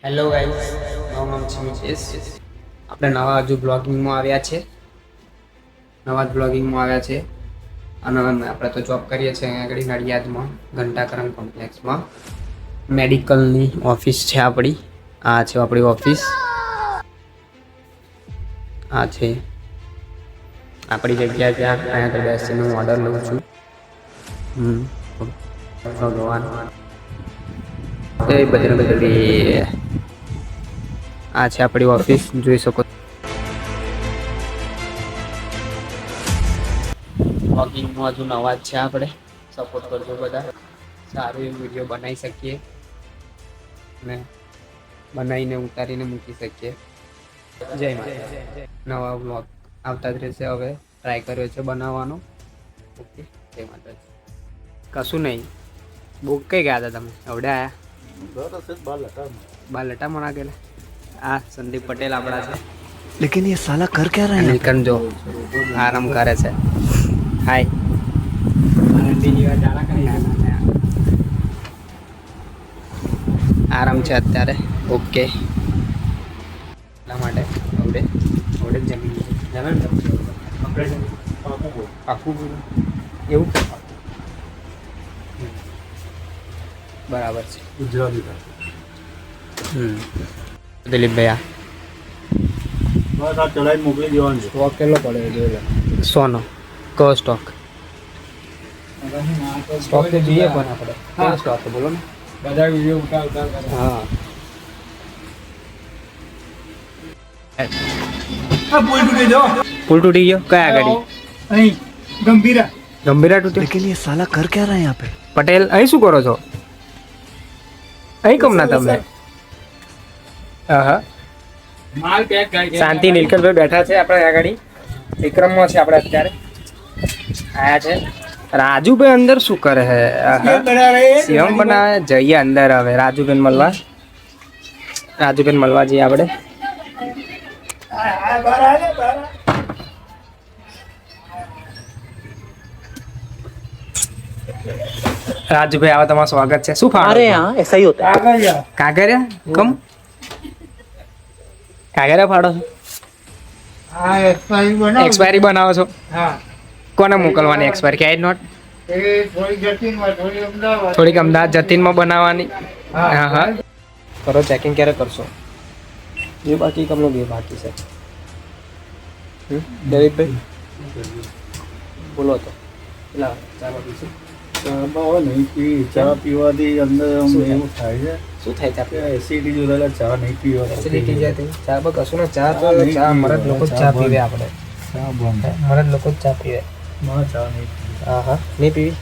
Hello guys, મારું નામ છે મિતેશ. આપણે નવા હજુ બ્લોગિંગમાં આવ્યા છે અને આપણે તો જોબ કરીએ છીએ અહીંયા આગળ નડિયાદમાં ઘંટાકરણ કોમ્પ્લેક્સમાં. મેડિકલની ઓફિસ છે આપણી. આ છે આપણી ઓફિસ. આ છે આપણી જગ્યા. ત્યાં અહીંયા આગળ બેસીને હું ઓર્ડર લઉં છું. ભગવાન એ બધી આ છે આપણી ઓફિસ, જોઈ શકો. બ્લોગિંગમાં હજુ નવા જ છે આપણે. સપોર્ટ કરજો બધા. સારું એવું વિડીયો બનાવી શકીએ અને બનાવીને ઉતારીને મૂકી શકીએ. જય માતા. નવા બ્લોગ આવતા જ રહેશે. હવે ટ્રાય કર્યો છે બનાવવાનો. ઓકે, જય માતા. કશું નહીં. બુક કઈ ગયા હતા તમે? આવડે આયા બાર લટામાં નાખેલા. આ સંદીપ પટેલ આપણા છે. लेकिन ये साला कर क्या रहा है? નીકન જો આરામ કરે છે. હાય. આરામ છે અત્યારે. ઓકે, એટલા માટે આવડે જમીન આખું એવું બરાબર છે. ગુજરાતી દિલીપભાઈ, બસ આ ચડાઈ મોકલી દેવાનું છે. સ્ટોક કેટલો પડે જોઈ લો. સોનો કયો સ્ટોક? સ્ટોક તો જોઈએ પણ આપણે કયો સ્ટોક બોલો ને. બધા વિડીયો ઉતાર હા, પુલ તૂટી ગયો. કયા ગાડી? અહીં ગંભીરા. ગંભીરા તૂટ્યો. लेकिन ये साला कर क्या रहा है यहाँ पे? પટેલ, અહીં શું કરો છો? અહીં કમ ના તમે? હા, માલ પેક કરી શાંતિ. નીલકંઠભાઈ બેઠા છે આપણે આ ગાડી. વિક્રમમાં છે આપણે અત્યારે. આયા છે રાજુભાઈ. અંદર શું કરે છે? સીએમ બનાવે. જઈએ અંદર હવે રાજુભાઈ મળવા જઈએ આપણે. રાજુભાઈ આવા તમારું સ્વાગત છે. શું ફાવે? अरे यहाँ ऐसा ही होता है. કાગરિયા કમ કાગરિયા ફાડો છો? એક્સપાયરી બનાવો છો? કોને મોકલવાની એક્સપાયરી? ક્યાંય નોટ થોડીક અમદાવાદ જતીનમાં બનાવવાની. હા હા, કરો ચેકિંગ. ક્યારે કરશો? બે બાકી કમનો બે બાકી છે. દરેકભાઈ બોલો તો. પેલા ચાલો બીજું ચા પીવાથી અંદર એવું થાય છે. શું થાય? ચા પીવા એસિડિટી જોડેલા ચા નહીં પીવા. એસિડિટી જાય તે ચા પર કશું ને. ચા તો ચા મરદ લોકો જ ચા પીવે. આપણે ચા બંધ. મરદ લોકો જ ચા પીવે. માં ચા નહીં. હા હા, નહીં પીવી.